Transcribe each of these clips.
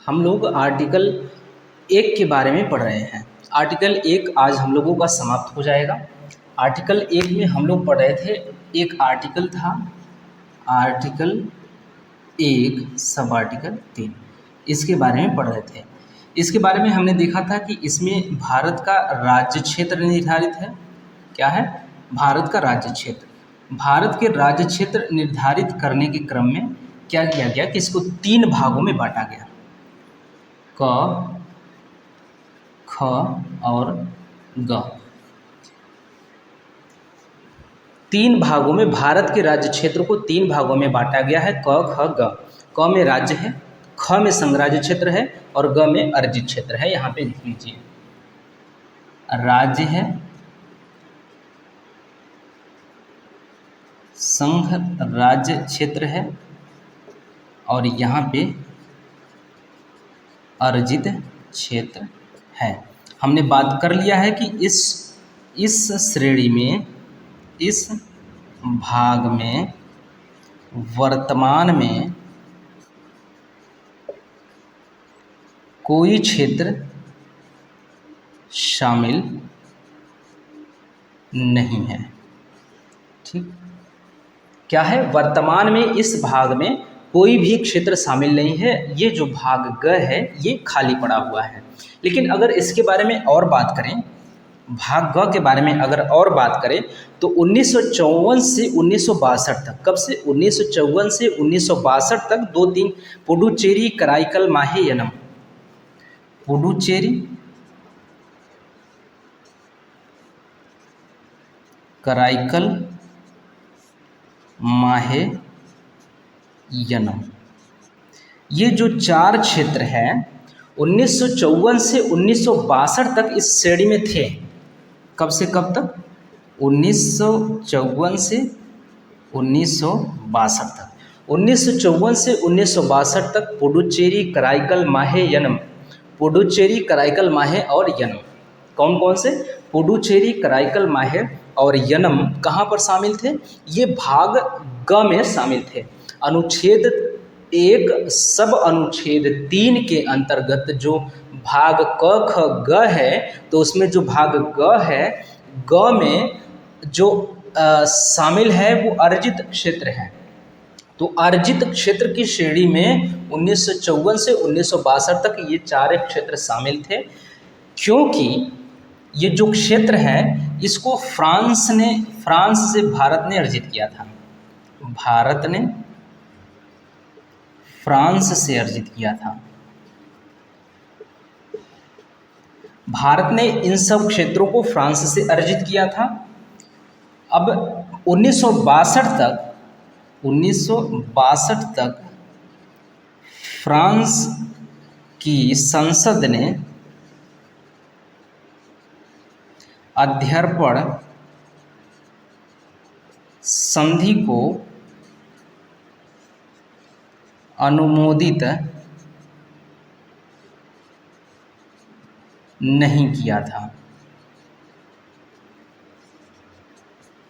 हम लोग आर्टिकल 1 के बारे में पढ़ रहे हैं। आर्टिकल 1 आज हम लोगों का समाप्त हो जाएगा। आर्टिकल 1 में हम लोग पढ़ रहे थे, एक आर्टिकल था आर्टिकल 1 सब आर्टिकल 3, इसके बारे में पढ़ रहे थे। इसके बारे में हमने देखा था कि इसमें भारत का राज्य क्षेत्र निर्धारित है। क्या है? भारत का राज्य क्षेत्र। भारत के राज्य क्षेत्र निर्धारित करने के क्रम में क्या किया गया कि इसको 3 भागों में बांटा गया, क, ख और ग। 3 भागों में भारत के राज्य क्षेत्र को 3 भागों में बांटा गया है, क, ख, ग। क में राज्य है, ख में संघराज्य क्षेत्र है और ग में अर्जित क्षेत्र है। यहाँ पे लिख लीजिए, राज्य है, संघ राज्य क्षेत्र है और यहाँ पे अर्जित क्षेत्र है। हमने बात कर लिया है कि इस श्रेणी में, इस भाग में वर्तमान में कोई क्षेत्र शामिल नहीं है। ठीक, क्या है? वर्तमान में इस भाग में कोई भी क्षेत्र शामिल नहीं है। ये जो भाग ग है ये खाली पड़ा हुआ है। लेकिन अगर इसके बारे में और बात करें, भाग ग के बारे में अगर और बात करें तो 1954 से 1962 तक, कब से? 1954 से 1962 तक 2-3 पुडुचेरी, कराईकल, माहे, यनम। पुडुचेरी, कराईकल, माहे, यनम, ये जो 4 क्षेत्र हैं 1954 से 1962 तक इस श्रेणी में थे। कब से कब तक? 1954 से 1962 तक। 1954 से 1962 तक पुडुचेरी, कराईकल, माहे, यनम। पुडुचेरी, कराईकल, माहे और यनम कौन कौन से? पुडुचेरी, कराईकल, माहे और यनम कहाँ पर शामिल थे? ये भाग ग में शामिल थे। अनुच्छेद 1 सब अनुच्छेद 3 के अंतर्गत जो भाग क, ख, ग है, तो उसमें जो भाग ग है, ग में जो शामिल है वो अर्जित क्षेत्र है। तो अर्जित क्षेत्र की श्रेणी में 1954 से 1962 तक ये 4 क्षेत्र शामिल थे, क्योंकि ये जो क्षेत्र है इसको फ्रांस से भारत ने अर्जित किया था। भारत ने फ्रांस से अर्जित किया था। भारत ने इन सब क्षेत्रों को फ्रांस से अर्जित किया था। अब 1962 तक फ्रांस की संसद ने अध्यर्पण संधि को अनुमोदित नहीं किया था।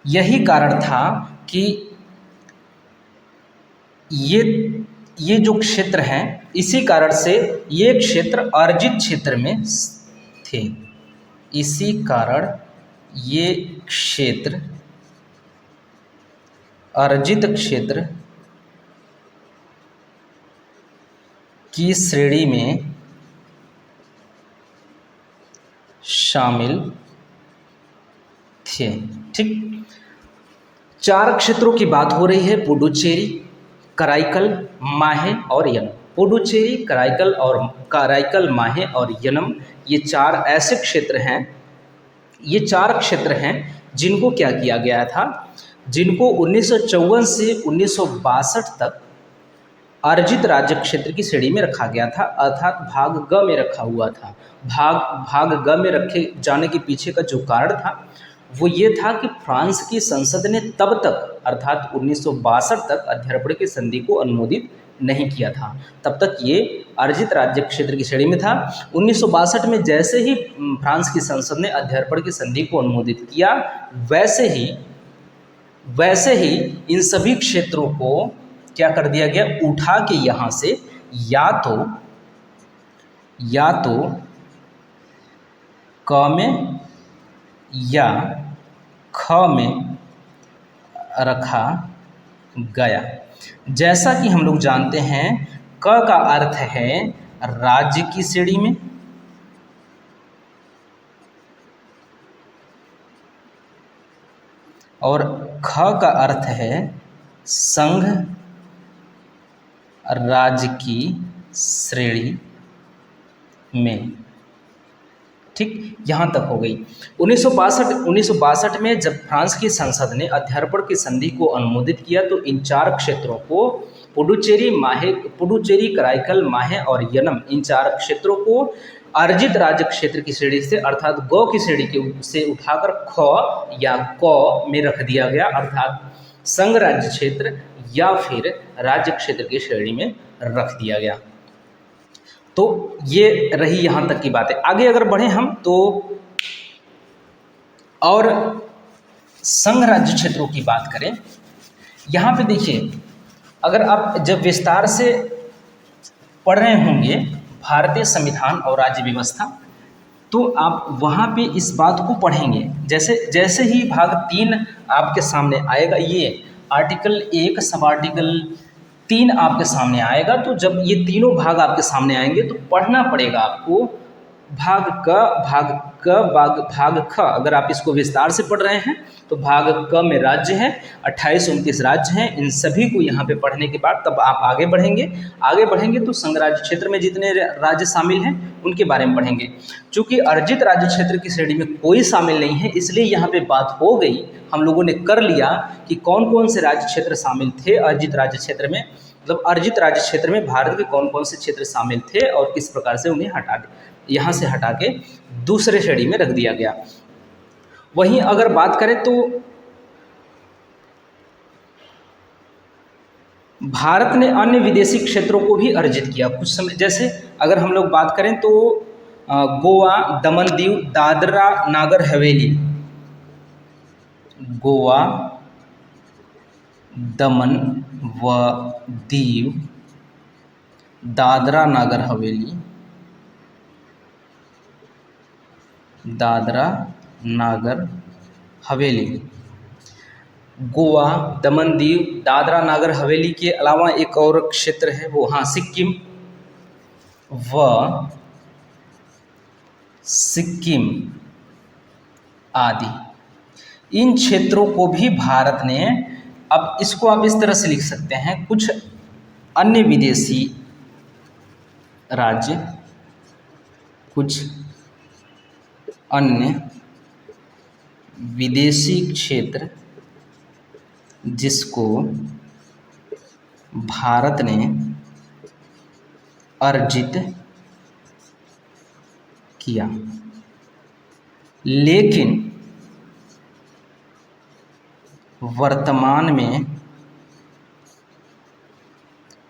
यही कारण था कि ये जो क्षेत्र हैं, इसी कारण से ये क्षेत्र अर्जित क्षेत्र में थे। इसी कारण ये क्षेत्र अर्जित क्षेत्र की श्रेणी में शामिल थे। ठीक, 4 क्षेत्रों की बात हो रही है, पुडुचेरी, कराईकल, माहे और यनम। पुडुचेरी, कराईकल, माहे और यनम, ये 4 ऐसे क्षेत्र हैं, ये 4 क्षेत्र हैं जिनको क्या किया गया था, जिनको 1954 से 1962 तक अर्जित राज्य क्षेत्र की श्रेणी में रखा गया था, अर्थात भाग ग में रखा हुआ था। भाग ग में रखे जाने के पीछे का जो कारण था वो ये था कि फ्रांस की संसद ने तब तक, अर्थात 1962 तक अध्यर्पण की संधि को अनुमोदित नहीं किया था। तब तक ये अर्जित राज्य क्षेत्र की श्रेणी में था। 1962 में जैसे ही फ्रांस की संसद ने अध्यर्पण की संधि को अनुमोदित किया, वैसे ही इन सभी क्षेत्रों को क्या कर दिया गया? उठा के यहाँ से या तो या तो क में या ख में रखा गया। जैसा कि हम लोग जानते हैं क का अर्थ है राज्य की श्रेणी में, और ख का अर्थ है संघ राज्य की श्रेणी में। ठीक, यहाँ तक हो गई। 1962 में जब फ्रांस की संसद ने अध्यार्पण की संधि को अनुमोदित किया तो इन 4 क्षेत्रों को पुडुचेरी, कराईकल, माहे और यनम, इन 4 क्षेत्रों को अर्जित राज्य क्षेत्र की श्रेणी से अर्थात ग की श्रेणी से उठाकर ख या क में रख दिया गया, अर्थात संघ राज्य क्षेत्र या फिर राज्य क्षेत्र की श्रेणी में रख दिया गया। तो ये रही यहाँ तक की बात है। आगे अगर बढ़ें हम तो और संघ राज्य क्षेत्रों की बात करें, यहाँ पे देखिए, अगर आप जब विस्तार से पढ़ रहे होंगे भारतीय संविधान और राज्य व्यवस्था, तो आप वहाँ पे इस बात को पढ़ेंगे। जैसे ही भाग 3 आपके सामने आएगा, ये आर्टिकल 1 सब आर्टिकल 3 आपके सामने आएगा, तो जब ये तीनों भाग आपके सामने आएंगे तो पढ़ना पड़ेगा आपको भाग ख। अगर आप इसको विस्तार से पढ़ रहे हैं तो भाग क में राज्य है, 28-29 राज्य हैं, इन सभी को यहाँ पे पढ़ने के बाद तब आप आगे बढ़ेंगे तो संघ राज्य क्षेत्र में जितने राज्य शामिल हैं उनके बारे में पढ़ेंगे। चूँकि अर्जित राज्य क्षेत्र की श्रेणी में कोई शामिल नहीं है, इसलिए यहाँ पे बात हो गई, हम लोगों ने कर लिया कि कौन कौन से राज्य क्षेत्र शामिल थे अर्जित राज्य क्षेत्र में, मतलब अर्जित राज्य क्षेत्र में भारत के कौन कौन से क्षेत्र शामिल थे और किस प्रकार से उन्हें यहाँ से हटा के दूसरे श्रेणी में रख दिया गया। वहीं अगर बात करें तो भारत ने अन्य विदेशी क्षेत्रों को भी अर्जित किया कुछ समय। जैसे अगर हम लोग बात करें तो गोवा, दमन दीव, दादरा नागर हवेली, गोवा, दमन व दीव, दादरा नागर हवेली, दादरा नागर हवेली, गोवा, दमन दीव, दादरा नागर हवेली के अलावा एक और क्षेत्र है वो सिक्किम व सिक्किम आदि। इन क्षेत्रों को भी भारत ने, अब इसको आप इस तरह से लिख सकते हैं, कुछ अन्य विदेशी राज्य, कुछ अन्य विदेशी क्षेत्र जिसको भारत ने अर्जित किया, लेकिन वर्तमान में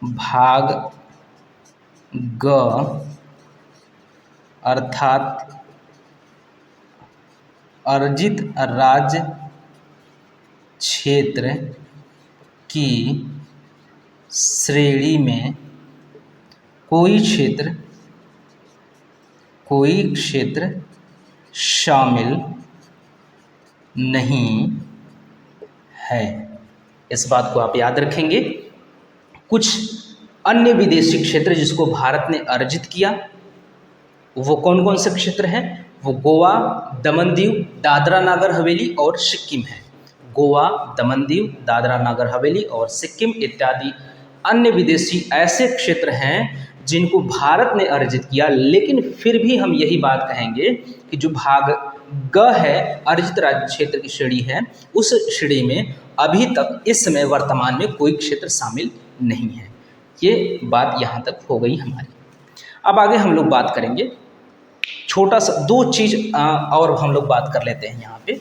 भाग ग अर्थात अर्जित राज्य क्षेत्र की श्रेणी में कोई क्षेत्र शामिल नहीं है। इस बात को आप याद रखेंगे। कुछ अन्य विदेशी क्षेत्र जिसको भारत ने अर्जित किया वो कौन कौन से क्षेत्र हैं? वो गोवा, दमन दीव, दादरा नागर हवेली और सिक्किम है। गोवा, दमन दीव, दादरा नागर हवेली और सिक्किम इत्यादि अन्य विदेशी ऐसे क्षेत्र हैं जिनको भारत ने अर्जित किया, लेकिन फिर भी हम यही बात कहेंगे कि जो भाग ग है अर्जित राज्य क्षेत्र की श्रेणी है, उस श्रेणी में अभी तक इस समय वर्तमान में कोई क्षेत्र शामिल नहीं है। ये बात यहाँ तक हो गई हमारी। अब आगे हम लोग बात करेंगे छोटा सा 2 चीज़ और हम लोग बात कर लेते हैं यहाँ पे,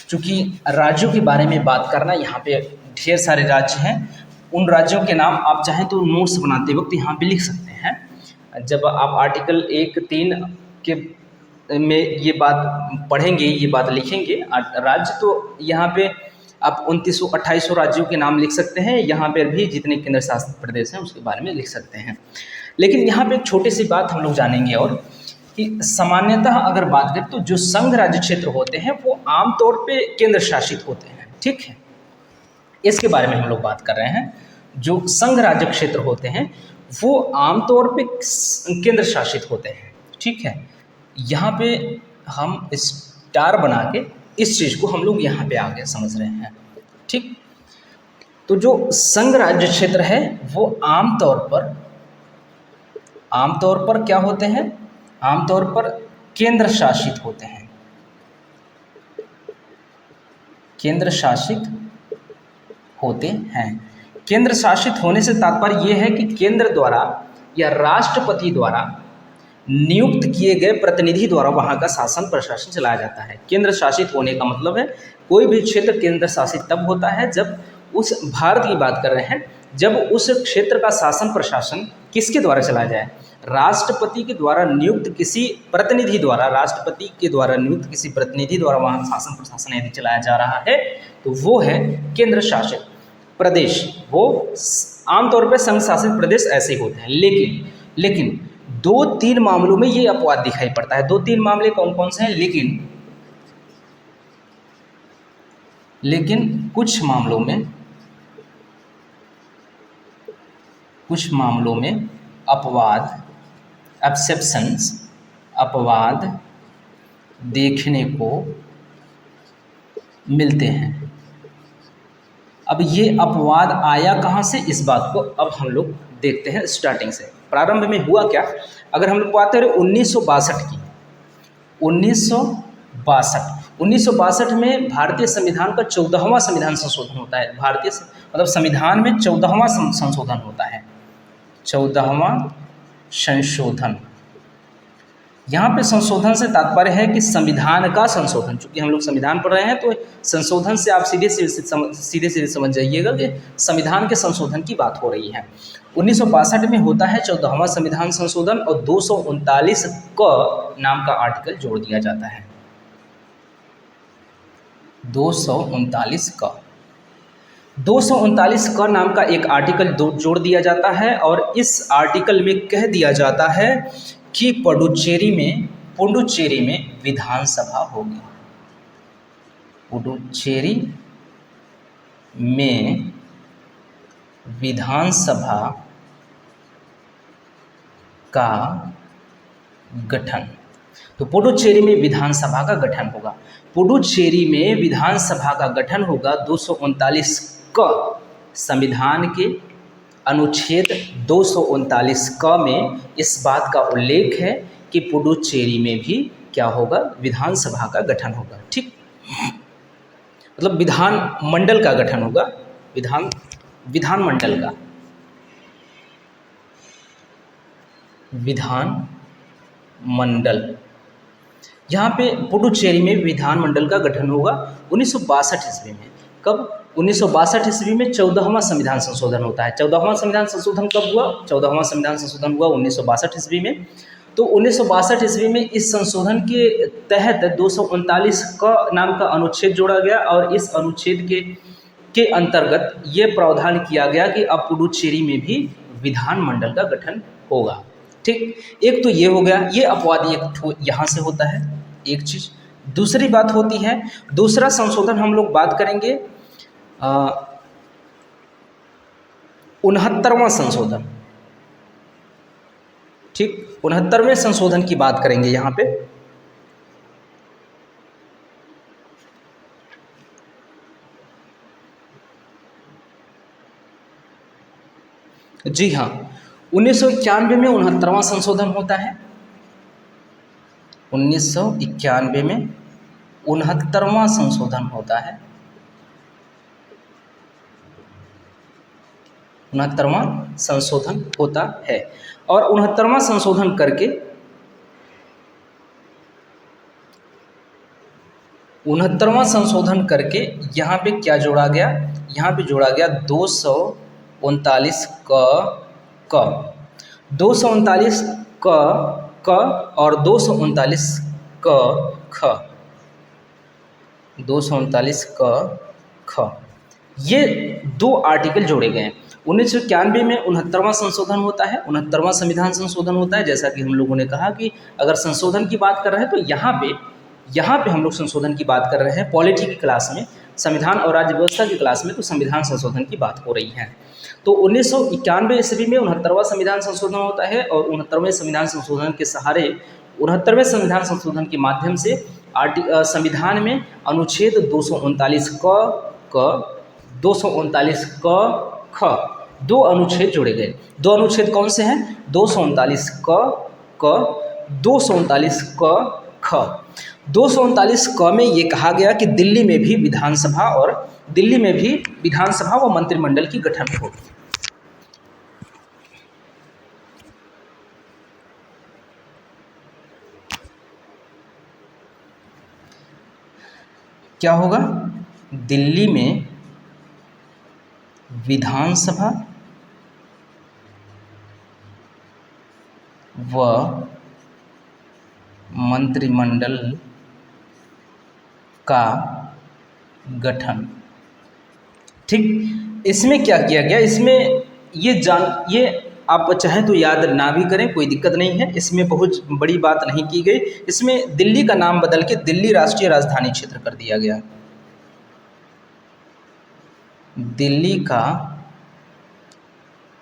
चूँकि राज्यों के बारे में बात करना, यहाँ पे ढेर सारे राज्य हैं, उन राज्यों के नाम आप चाहें तो नोट्स बनाते वक्त यहाँ पे लिख सकते हैं। जब आप आर्टिकल 1(3) के में ये बात पढ़ेंगे, ये बात लिखेंगे राज्य, तो यहाँ पे आप 2900-2800 राज्यों के नाम लिख सकते हैं। यहाँ पर भी जितने केंद्र शासित प्रदेश हैं उसके बारे में लिख सकते हैं। लेकिन यहाँ पे एक छोटी सी बात हम लोग जानेंगे और कि सामान्यतः अगर बात करें तो जो संघ राज्य क्षेत्र होते हैं वो आमतौर पे केंद्र शासित होते हैं, ठीक है। इसके बारे में हम लोग बात कर रहे हैं। जो संघ राज्य क्षेत्र होते हैं वो आमतौर पे केंद्र शासित होते हैं, ठीक है। यहाँ पे हम स्टार बना के इस चीज़ को हम लोग यहाँ पे आगे समझ रहे हैं, ठीक। तो जो संघ राज्य क्षेत्र है वो आमतौर पर क्या होते हैं, आमतौर पर केंद्र शासित होते हैं। केंद्र शासित होते हैं। केंद्र शासित होने से तात्पर्य यह है कि केंद्र द्वारा या राष्ट्रपति द्वारा नियुक्त किए गए प्रतिनिधि द्वारा वहाँ का शासन प्रशासन चलाया जाता है। केंद्र शासित होने का मतलब है कोई भी क्षेत्र केंद्र शासित तब होता है जब उस भारत की बात कर रहे हैं, जब उस क्षेत्र का शासन प्रशासन किसके द्वारा चलाया जाए, राष्ट्रपति के द्वारा नियुक्त किसी प्रतिनिधि द्वारा, राष्ट्रपति के द्वारा नियुक्त किसी प्रतिनिधि द्वारा वहाँ शासन प्रशासन यदि चलाया जा रहा है तो वो है केंद्र शासित प्रदेश। वो आमतौर पर संघ शासित प्रदेश ऐसे ही होते हैं। लेकिन 2-3 मामलों में ये अपवाद दिखाई पड़ता है। 2-3 मामले कौन कौन से हैं, लेकिन कुछ मामलों में अपवाद, एक्सेप्शंस, अपवाद देखने को मिलते हैं। अब ये अपवाद आया कहाँ से, इस बात को अब हम लोग देखते हैं स्टार्टिंग से। प्रारंभ में हुआ क्या, अगर हम लोग बात करें 1962 की, 1962 में भारतीय संविधान का 14वां संविधान संशोधन होता है। भारतीय मतलब संविधान में 14वां संशोधन होता है, 14वां संशोधन। यहाँ पे संशोधन से तात्पर्य है कि संविधान का संशोधन। चूंकि हम लोग संविधान पढ़ रहे हैं तो संशोधन से आप सीधे समझ जाइएगा कि संविधान के संशोधन की बात हो रही है। 1962 में होता है 14वां संविधान संशोधन और 239 क नाम का आर्टिकल जोड़ दिया जाता है। 239 क नाम का एक आर्टिकल जोड़ दिया जाता है और इस आर्टिकल में कह दिया जाता है कि पुडुचेरी में विधानसभा होगी। पुडुचेरी में विधानसभा का गठन। तो पुडुचेरी में विधानसभा का गठन होगा। पुडुचेरी में विधानसभा का गठन होगा 239 क संविधान के अनुच्छेद 239 क में इस बात का उल्लेख है कि पुडुचेरी में भी क्या होगा, विधानसभा का गठन होगा, ठीक। मतलब विधान मंडल का गठन होगा, विधान मंडल। यहाँ पे पुडुचेरी में विधान मंडल का गठन होगा 1962 ईस्वी में। कब, 1962 ईस्वी में 14वां संविधान संशोधन होता है। 14वां संविधान संशोधन कब हुआ, 14वां संविधान संशोधन हुआ 1962 ईस्वी में। तो 1962 ईस्वी में इस संशोधन के तहत 239 का नाम का अनुच्छेद जोड़ा गया और इस अनुच्छेद के अंतर्गत ये प्रावधान किया गया कि अब पुडुचेरी में भी विधान मंडल का गठन होगा, ठीक। एक तो ये हो गया, ये अपवाद एक यहाँ से होता है, एक चीज़। दूसरी बात होती है, दूसरा संशोधन हम लोग बात करेंगे 69वां संशोधन, ठीक। 69वें संशोधन की बात करेंगे यहाँ पे। जी हाँ, 1991 में 69वां संशोधन होता है। 1991 में 69वां संशोधन होता है। 69वां संशोधन होता है और 69वां संशोधन करके 69वां संशोधन करके यहाँ पे क्या जोड़ा गया, यहाँ पे जोड़ा गया 239 क 239 क और 239 क ख, 239 क ख, ये दो आर्टिकल जोड़े गए हैं। 1991 में 69वां संशोधन होता है, 69वां संविधान संशोधन होता है। जैसा कि हम लोगों ने कहा कि अगर संशोधन की बात कर रहे हैं तो यहाँ पे हम लोग संशोधन की बात कर रहे हैं। पॉलिटी की क्लास में, संविधान और राज्य व्यवस्था की क्लास में तो संविधान संशोधन की बात हो रही है। तो 1991 ईस्वी में 69वां संविधान संशोधन होता है और 69वें संविधान संशोधन के सहारे, 69वें संविधान संशोधन के माध्यम से संविधान में अनुच्छेद 239 क 239 क ख 2 अनुच्छेद जोड़े गए। 2 अनुच्छेद कौन से हैं? 239 क 239 क ख। 239 क में ये कहा गया कि दिल्ली में भी विधानसभा व मंत्रिमंडल की गठन हो। क्या होगा? दिल्ली में विधानसभा व मंत्रिमंडल का गठन। ठीक, इसमें क्या किया गया? इसमें ये आप चाहे तो याद ना भी करें, कोई दिक्कत नहीं है, इसमें बहुत बड़ी बात नहीं की गई। इसमें दिल्ली का नाम बदल के दिल्ली राष्ट्रीय राजधानी क्षेत्र कर दिया गया। दिल्ली का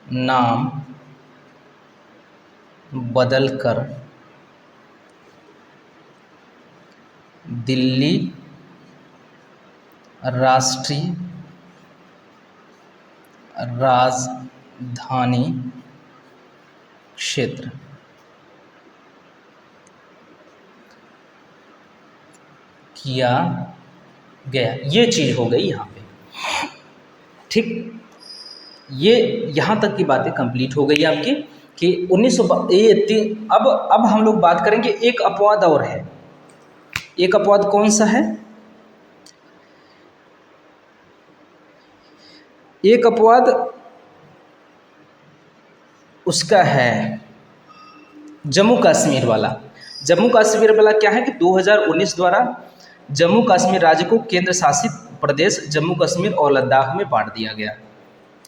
नाम बदलकर दिल्ली राष्ट्रीय राजधानी क्षेत्र किया गया। ये चीज़ हो गई यहाँ पे। ठीक, ये यहाँ तक की बातें कंप्लीट हो गई आपकी कि 1903। अब हम लोग बात करेंगे, एक अपवाद और है। एक अपवाद कौन सा है? एक अपवाद उसका है जम्मू कश्मीर वाला। जम्मू कश्मीर वाला क्या है कि 2019 द्वारा जम्मू कश्मीर राज्य को केंद्र शासित प्रदेश जम्मू कश्मीर और लद्दाख में बांट दिया गया।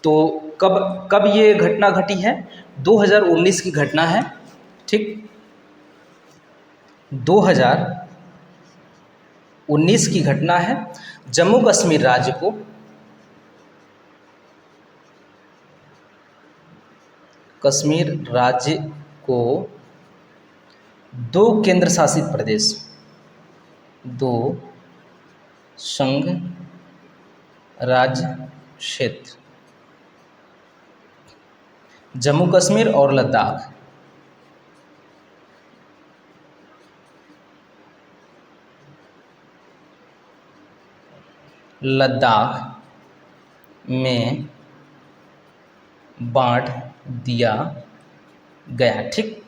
तो कब ये घटना घटी है? 2019 की घटना है। ठीक, 2019 की घटना है। जम्मू कश्मीर राज्य को दो केंद्र शासित प्रदेश, 2 संघ राज्य क्षेत्र जम्मू कश्मीर और लद्दाख में बांट दिया गया। ठीक,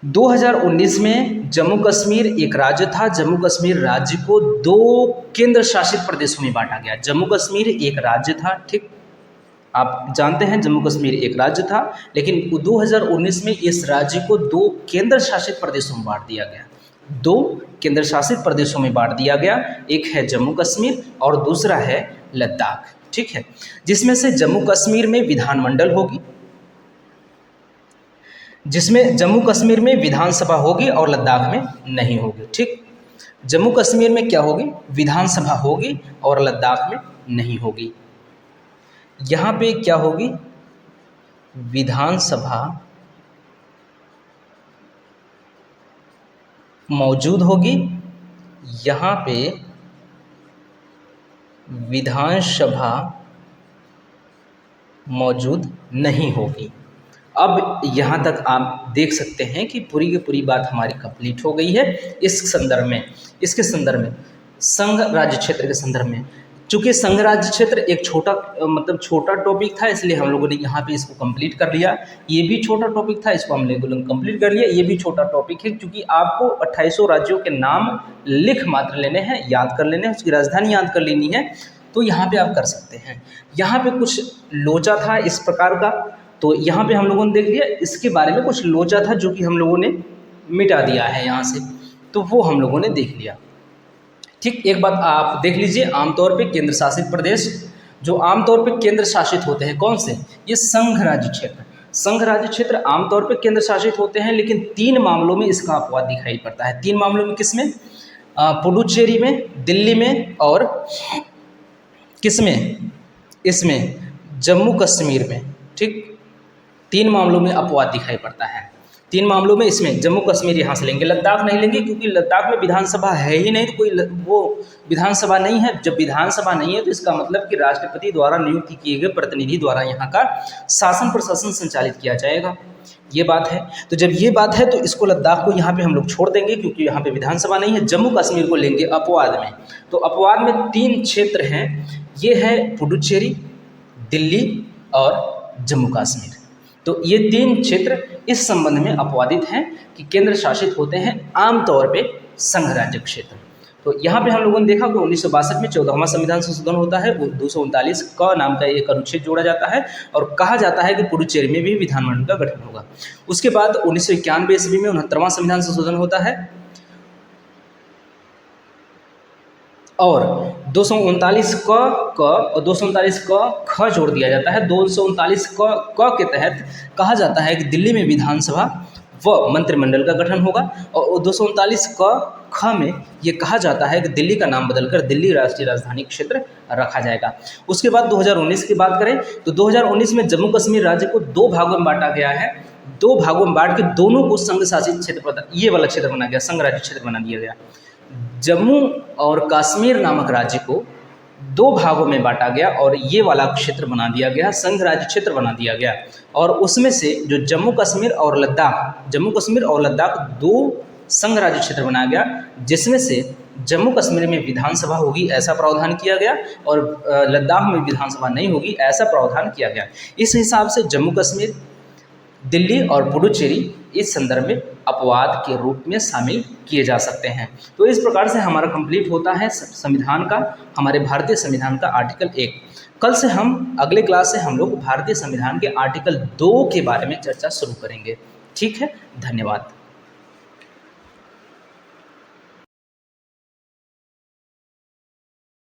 2019 में जम्मू कश्मीर एक राज्य था। जम्मू कश्मीर राज्य को 2 केंद्र शासित प्रदेशों में बांटा गया। जम्मू कश्मीर एक राज्य था। ठीक, आप जानते हैं जम्मू कश्मीर एक राज्य था, लेकिन 2019 में इस राज्य को 2 केंद्र शासित प्रदेशों में बांट दिया गया। 2 केंद्र शासित प्रदेशों में बांट दिया गया। एक है जम्मू कश्मीर और दूसरा है लद्दाख। ठीक है, जिसमें से जम्मू कश्मीर में विधानमंडल होगी, जिसमें जम्मू कश्मीर में विधानसभा होगी और लद्दाख में नहीं होगी। ठीक, जम्मू कश्मीर में क्या होगी? विधानसभा होगी और लद्दाख में नहीं होगी। यहाँ पे क्या होगी? विधानसभा मौजूद होगी, यहाँ पे विधानसभा मौजूद नहीं होगी। अब यहाँ तक आप देख सकते हैं कि पूरी की पूरी बात हमारी कंप्लीट हो गई है इसके संदर्भ में संघ राज्य क्षेत्र के संदर्भ में। चूँकि संघ राज्य क्षेत्र एक छोटा टॉपिक था, इसलिए हम लोगों ने यहाँ पे इसको कंप्लीट कर लिया। ये भी छोटा टॉपिक था, इसको हम लोगों ने कंप्लीट कर लिया। ये भी छोटा टॉपिक है, क्योंकि आपको 2800 राज्यों के नाम लिख मात्र लेने हैं, याद कर लेने हैं, उसकी राजधानी याद कर लेनी है। तो यहाँ पे आप कर सकते हैं। यहाँ पे कुछ लोचा था इस प्रकार का, तो यहाँ पे हम लोगों ने देख लिया। इसके बारे में कुछ लोचा था जो कि हम लोगों ने मिटा दिया है यहाँ से, तो वो हम लोगों ने देख लिया। ठीक, एक बात आप देख लीजिए, आमतौर पे केंद्र शासित प्रदेश जो आमतौर पे केंद्र शासित होते हैं, कौन से? ये संघ राज्य क्षेत्र। संघ राज्य क्षेत्र आमतौर पे केंद्र शासित होते हैं, लेकिन 3 मामलों में इसका अपवाद दिखाई पड़ता है। 3 मामलों में किसमें? पुडुचेरी में, दिल्ली में और किसमें? इसमें जम्मू कश्मीर में। ठीक, 3 मामलों में अपवाद दिखाई पड़ता है। 3 मामलों में इसमें जम्मू कश्मीर यहाँ से लेंगे, लद्दाख नहीं लेंगे, क्योंकि लद्दाख में विधानसभा है ही नहीं, तो कोई वो विधानसभा नहीं है। जब विधानसभा नहीं है तो इसका मतलब कि राष्ट्रपति द्वारा नियुक्त किए गए प्रतिनिधि द्वारा यहाँ का शासन प्रशासन संचालित किया जाएगा, ये बात है। तो जब ये बात है तो इसको लद्दाख को यहाँ पे हम लोग छोड़ देंगे, क्योंकि यहाँ पे विधानसभा नहीं है। जम्मू कश्मीर को लेंगे अपवाद में। तो अपवाद में 3 क्षेत्र हैं, ये है पुडुचेरी, दिल्ली और जम्मू कश्मीर। तो ये 3 क्षेत्र इस संबंध में अपवादित हैं कि केंद्र शासित होते हैं आमतौर पे संघ राज्य क्षेत्र। तो यहाँ पे हम लोगों ने देखा कि 1962 में 14वां संविधान संशोधन होता है, 239 का नाम का एक अनुच्छेद जोड़ा जाता है और कहा जाता है कि पुडुचेरी में भी विधानमंडल का गठन होगा। उसके बाद 1991 ईस्वी में 69वां संविधान संशोधन होता है और 239 क और 239 क ख जोड़ दिया जाता है। 239 क के तहत कहा जाता है कि दिल्ली में विधानसभा व मंत्रिमंडल का गठन होगा और 239 क ख में ये कहा जाता है कि दिल्ली का नाम बदलकर दिल्ली राष्ट्रीय राजधानी क्षेत्र रखा जाएगा। उसके बाद 2019 की बात करें तो 2019 में जम्मू कश्मीर राज्य को 2 भागों में बांटा गया है। 2 भागों में बांट के दोनों को संघ शासित क्षेत्र, ये वाला क्षेत्र बना गया, संघ राज्य क्षेत्र बना दिया गया। जम्मू और कश्मीर नामक राज्य को 2 भागों में बांटा गया और ये वाला क्षेत्र बना दिया गया, संघ राज्य क्षेत्र बना दिया गया। और उसमें से जो जम्मू कश्मीर और लद्दाख 2 संघ राज्य क्षेत्र बनाया गया, जिसमें से जम्मू कश्मीर में विधानसभा होगी ऐसा प्रावधान किया गया और लद्दाख में विधानसभा नहीं होगी ऐसा प्रावधान किया गया। इस हिसाब से जम्मू कश्मीर, दिल्ली और पुडुचेरी इस संदर्भ में अपवाद के रूप में शामिल किए जा सकते हैं। तो इस प्रकार से हमारा कंप्लीट होता है संविधान का, हमारे भारतीय संविधान का आर्टिकल 1। कल से हम अगले क्लास से हम लोग भारतीय संविधान के आर्टिकल 2 के बारे में चर्चा शुरू करेंगे। ठीक है, धन्यवाद।